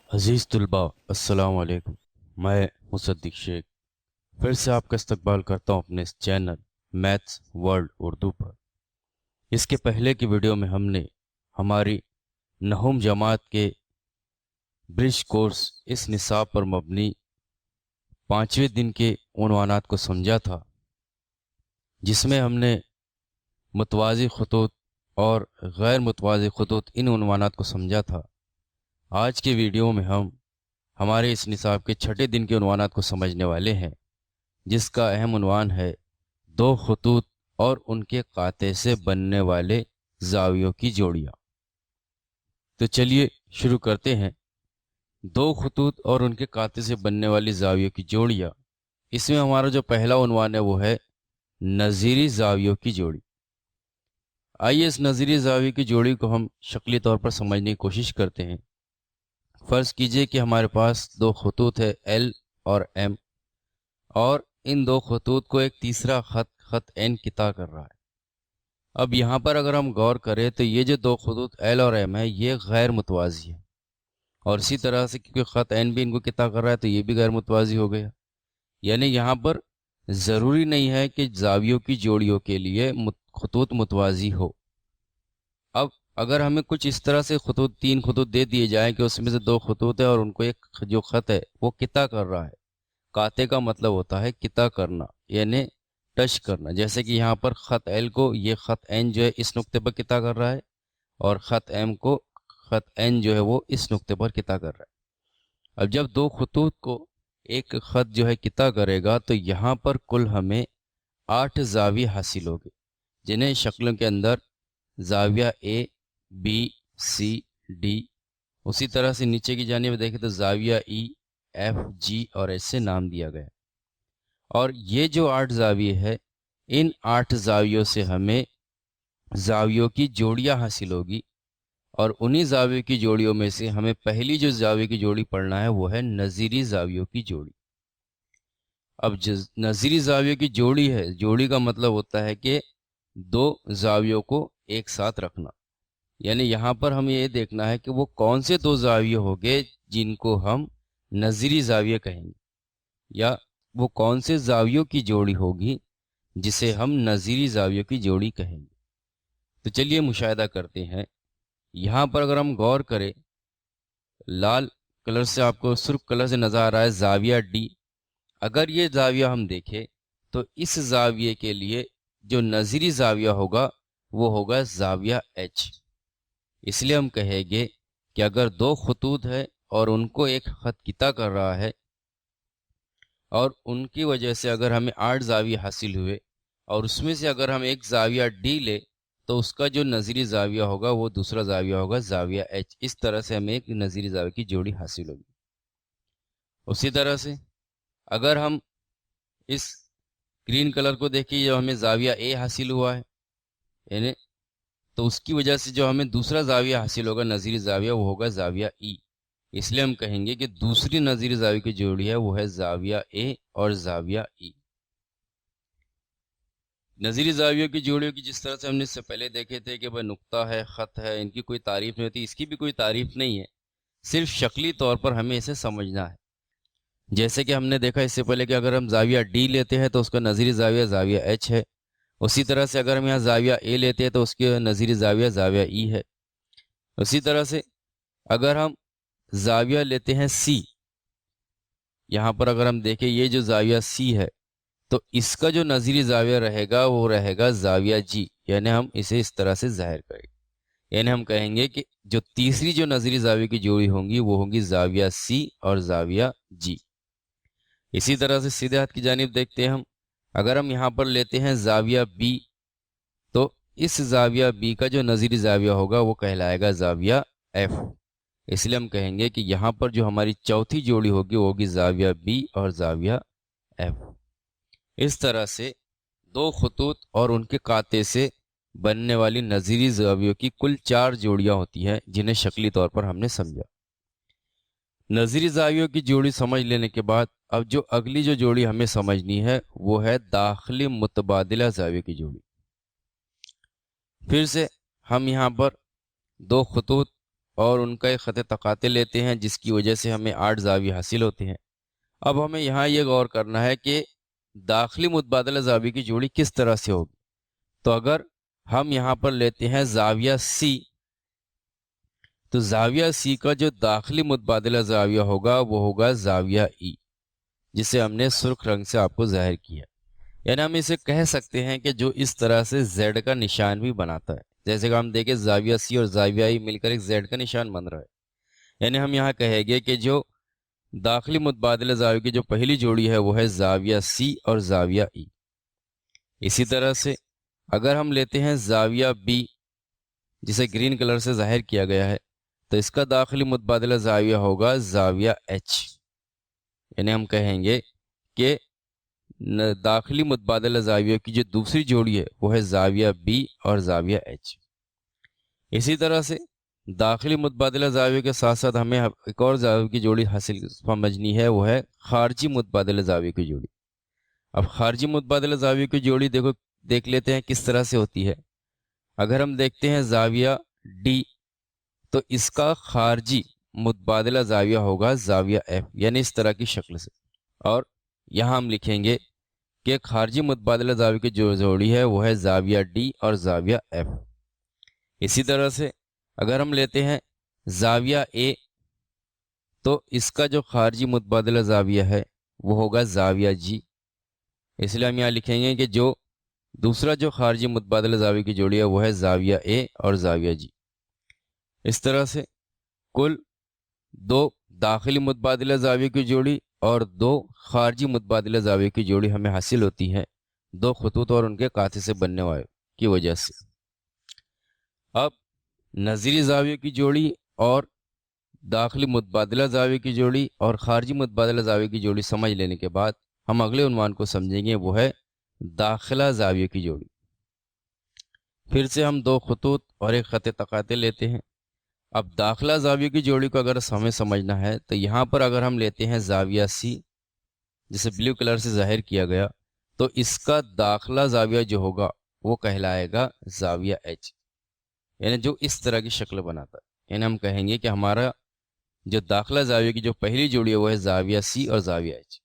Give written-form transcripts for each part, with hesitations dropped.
عزیز طلباء السلام علیکم۔ میں مصدق شیخ پھر سے آپ کا استقبال کرتا ہوں اپنے اس چینل میتھس ورلڈ اردو پر۔ اس کے پہلے کی ویڈیو میں ہم نے ہماری نہم جماعت کے برج کورس اس نصاب پر مبنی 5ویں دن کے عنوانات کو سمجھا تھا، جس میں ہم نے متوازی خطوط اور غیر متوازی خطوط ان عنوانات کو سمجھا تھا۔ آج کے ویڈیو میں ہم ہمارے اس نصاب کے 6 دن کے عنوانات کو سمجھنے والے ہیں، جس کا اہم عنوان ہے دو خطوط اور ان کے قاطع سے بننے والے زاویوں کی جوڑیاں۔ تو چلیے شروع کرتے ہیں۔ دو خطوط اور ان کے قاطع سے بننے والی زاویوں کی جوڑیاں، اس میں ہمارا جو پہلا عنوان ہے وہ ہے نظیری زاویوں کی جوڑی۔ آئیے اس نظیری زاویے کی جوڑی کو ہم شکلی طور پر سمجھنے کی کوشش کرتے ہیں۔ فرض کیجئے کہ ہمارے پاس دو خطوط ہے L اور M، اور ان دو خطوط کو ایک تیسرا خط N قطع کر رہا ہے۔ اب یہاں پر اگر ہم غور کریں تو یہ جو دو خطوط L اور M ہے یہ غیر متوازی ہے، اور اسی طرح سے کیونکہ خط N بھی ان کو قطع کر رہا ہے تو یہ بھی غیر متوازی ہو گیا۔ یعنی یہاں پر ضروری نہیں ہے کہ زاویوں کی جوڑیوں کے لیے خطوط متوازی ہو۔ اب اگر ہمیں کچھ اس طرح سے تین خطوط دے دیے جائیں کہ اس میں سے دو خطوط ہے اور ان کو ایک جو خط ہے وہ قطع کر رہا ہے۔ قاطع کا مطلب ہوتا ہے قطع کرنا، یعنی ٹچ کرنا۔ جیسے کہ یہاں پر خط L کو یہ خط N جو ہے اس نقطے پر قطع کر رہا ہے، اور خط M کو خط N جو ہے وہ اس نقطے پر قطع کر رہا ہے۔ اب جب دو خطوط کو ایک خط جو ہے قطع کرے گا تو یہاں پر کل ہمیں 8 زاویے حاصل ہوگی، جنہیں شکلوں کے اندر زاویہ A، B، C، D، اسی طرح سے نیچے کی جانب دیکھیں تو زاویہ E، F، G اور H سے نام دیا گیا۔ اور یہ جو 8 زاویے ہے، ان 8 زاویوں سے ہمیں زاویوں کی جوڑیاں حاصل ہوگی، اور انہی زاویوں کی جوڑیوں میں سے ہمیں پہلی جو زاویے کی جوڑی پڑھنا ہے وہ ہے نظیری زاویوں کی جوڑی۔ اب نظیری زاویوں کی جوڑی ہے، جوڑی کا مطلب ہوتا ہے کہ دو زاویوں کو ایک ساتھ رکھنا۔ یعنی یہاں پر ہمیں یہ دیکھنا ہے کہ وہ کون سے دو زاویے ہوں گے جن کو ہم نظیری زاویے کہیں گے، یا وہ کون سے زاویوں کی جوڑی ہوگی جسے ہم نظیری زاویوں کی جوڑی کہیں گے۔ تو چلیے مشاہدہ کرتے ہیں۔ یہاں پر اگر ہم غور کریں، لال کلر سے آپ کو سرخ کلر سے نظر آ رہا ہے زاویہ ڈی۔ اگر یہ زاویہ ہم دیکھیں تو اس زاویے کے لیے جو نظیری زاویہ ہوگا وہ ہوگا زاویہ ایچ۔ اس لیے ہم کہیں گے کہ اگر دو خطوط ہے اور ان کو ایک خط قطع کر رہا ہے، اور ان کی وجہ سے اگر ہمیں 8 زاویے حاصل ہوئے، اور اس میں سے اگر ہم ایک زاویہ ڈی لے تو اس کا جو نظیری زاویہ ہوگا وہ دوسرا زاویہ ہوگا زاویہ ایچ۔ اس طرح سے ہمیں ایک نظیری زاویہ کی جوڑی حاصل ہوگی۔ اسی طرح سے اگر ہم اس گرین کلر کو دیکھیں، جو ہمیں زاویہ اے حاصل ہوا ہے، یعنی تو اس کی وجہ سے جو ہمیں دوسرا زاویہ حاصل ہوگا نظیری زاویہ وہ ہوگا زاویہ ای۔ اس لیے ہم کہیں گے کہ دوسری نظیری زاویہ کی جوڑی ہے وہ ہے زاویہ اے اور زاویہ ای۔ نظیری زاویوں کی جوڑیوں کی جس طرح سے ہم نے اس سے پہلے دیکھے تھے کہ وہ نقطہ ہے، خط ہے، ان کی کوئی تعریف نہیں ہوتی، اس کی بھی کوئی تعریف نہیں ہے، صرف شکلی طور پر ہمیں اسے سمجھنا ہے۔ جیسے کہ ہم نے دیکھا اس سے پہلے کہ اگر ہم زاویہ ڈی لیتے ہیں تو اس کا نظیری زاویہ زاویہ ایچ ہے۔ اسی طرح سے اگر ہم یہاں زاویہ اے لیتے ہیں تو اس کی نظیری زاویہ زاویہ ای ہے۔ اسی طرح سے اگر ہم زاویہ لیتے ہیں سی، یہاں پر اگر ہم دیکھیں یہ جو زاویہ سی ہے تو اس کا جو نظیری زاویہ رہے گا وہ رہے گا زاویہ جی، یعنی ہم اسے اس طرح سے ظاہر کریں گے۔ یعنی ہم کہیں گے کہ جو تیسری جو نظیری زاویہ کی جوڑی ہوں گی وہ ہوں گی زاویہ سی اور زاویہ جی۔ اسی طرح سے سیدھے ہاتھ کی جانب دیکھتے ہیں ہم، اگر ہم یہاں پر لیتے ہیں زاویہ بی تو اس زاویہ بی کا جو نظیری زاویہ ہوگا وہ کہلائے گا زاویہ ایف۔ اس لیے ہم کہیں گے کہ یہاں پر جو ہماری چوتھی جوڑی ہوگی وہ ہوگی زاویہ بی اور زاویہ ایف۔ اس طرح سے دو خطوط اور ان کے قاطع سے بننے والی نظیری زاویوں کی کل 4 جوڑیاں ہوتی ہیں، جنہیں شکلی طور پر ہم نے سمجھا۔ نظیری زاویوں کی جوڑی سمجھ لینے کے بعد اب جو اگلی جو جوڑی ہمیں سمجھنی ہے وہ ہے داخلی متبادلہ زاویہ کی جوڑی۔ پھر سے ہم یہاں پر دو خطوط اور ان کا ایک خط تقاطع لیتے ہیں جس کی وجہ سے ہمیں 8 زاویے حاصل ہوتے ہیں۔ اب ہمیں یہاں یہ غور کرنا ہے کہ داخلی متبادلہ زاویے کی جوڑی کس طرح سے ہوگی۔ تو اگر ہم یہاں پر لیتے ہیں زاویہ سی، تو زاویہ سی کا جو داخلی متبادلہ زاویہ ہوگا وہ ہوگا زاویہ ای، جسے ہم نے سرخ رنگ سے آپ کو ظاہر کیا۔ یعنی ہم اسے کہہ سکتے ہیں کہ جو اس طرح سے زیڈ کا نشان بھی بناتا ہے، جیسے کہ ہم دیکھیں زاویہ سی اور زاویہ ای مل کر ایک زیڈ کا نشان بن رہا ہے۔ یعنی ہم یہاں کہیں گے کہ جو داخلی متبادلہ زاویے کی جو پہلی جوڑی ہے وہ ہے زاویہ سی اور زاویہ ای۔ اسی طرح سے اگر ہم لیتے ہیں زاویہ بی، جسے گرین کلر سے ظاہر کیا گیا ہے، تو اس کا داخلی متبادلہ زاویہ ہوگا زاویہ ایچ۔ یعنی ہم کہیں گے کہ داخلی متبادلہ زاویہ کی جو دوسری جوڑی ہے وہ ہے زاویہ بی اور زاویہ ایچ۔ اسی طرح سے داخلی متبادلہ زاویہ کے ساتھ ساتھ ہمیں ایک اور زاویہ کی جوڑی حاصل سمجھنی ہے، وہ ہے خارجی متبادلہ زاویہ کی جوڑی۔ اب خارجی متبادلہ زاویہ کی جوڑی دیکھ لیتے ہیں کس طرح سے ہوتی ہے۔ اگر ہم دیکھتے ہیں زاویہ ڈی، تو اس کا خارجی متبادلہ زاویہ ہوگا زاویہ ایف، یعنی اس طرح کی شکل سے۔ اور یہاں ہم لکھیں گے کہ خارجی متبادلہ زاویہ کی جو جوڑی ہے وہ ہے زاویہ ڈی اور زاویہ ایف۔ اسی طرح سے اگر ہم لیتے ہیں زاویہ اے، تو اس کا جو خارجی متبادلہ زاویہ ہے وہ ہوگا زاویہ جی۔ اس لیے ہم یہاں لکھیں گے کہ جو دوسرا جو خارجی متبادلہ زاویہ کی جوڑی ہے وہ ہے زاویہ اے اور زاویہ جی۔ اس طرح سے کل 2 داخلی متبادلہ زاویہ کی جوڑی اور 2 خارجی متبادلہ زاویہ کی جوڑی ہمیں حاصل ہوتی ہے 2 خطوط اور ان کے قاطع سے بننے والے کی وجہ سے۔ اب نظیری زاویہ کی جوڑی اور داخلی متبادلہ زاویہ کی جوڑی اور خارجی متبادلہ زاویہ کی جوڑی سمجھ لینے کے بعد ہم اگلے عنوان کو سمجھیں گے، وہ ہے داخلہ زاویہ کی جوڑی۔ پھر سے ہم 2 خطوط اور ایک خط تقاطع لیتے ہیں۔ اب داخلہ زاویہ کی جوڑی کو اگر ہمیں سمجھنا ہے تو یہاں پر اگر ہم لیتے ہیں زاویہ سی، جسے بلیو کلر سے ظاہر کیا گیا، تو اس کا داخلہ زاویہ جو ہوگا وہ کہلائے گا زاویہ ایچ، یعنی جو اس طرح کی شکل بناتا ہے۔ یعنی ہم کہیں گے کہ ہمارا جو داخلہ زاویہ کی جو پہلی جوڑی ہے وہ ہے زاویہ سی اور زاویہ ایچ۔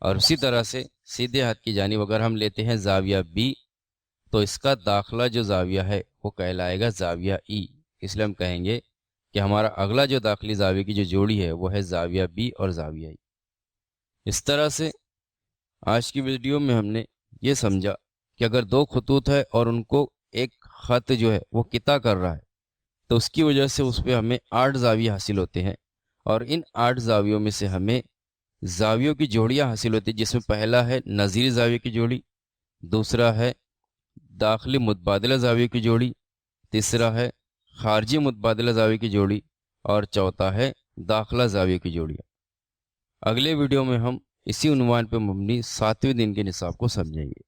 اور اسی طرح سے سیدھے ہاتھ کی جانب اگر ہم لیتے ہیں زاویہ بی، تو اس کا داخلہ جو زاویہ ہے وہ کہلائے گا زاویہ ای۔ اس لیے ہم کہیں گے کہ ہمارا اگلا جو داخلی زاویہ کی جو جوڑی ہے وہ ہے زاویہ بی اور زاویہ ای۔ اس طرح سے آج کی ویڈیو میں ہم نے یہ سمجھا کہ اگر 2 خطوط ہے اور ان کو ایک خط جو ہے وہ قطع کر رہا ہے، تو اس کی وجہ سے اس پہ ہمیں 8 زاویے حاصل ہوتے ہیں، اور ان 8 زاویوں میں سے ہمیں زاویوں کی جوڑیاں حاصل ہوتی ہیں، جس میں پہلا ہے نظیری زاویہ کی جوڑی، دوسرا ہے داخلی متبادلہ زاویہ کی جوڑی، تیسرا ہے خارجی متبادلہ زاویہ کی جوڑی، اور چوتھا ہے داخلہ زاویہ کی جوڑیاں۔ اگلے ویڈیو میں ہم اسی عنوان پہ مبنی 7ویں دن کے نصاب کو سمجھیں گے۔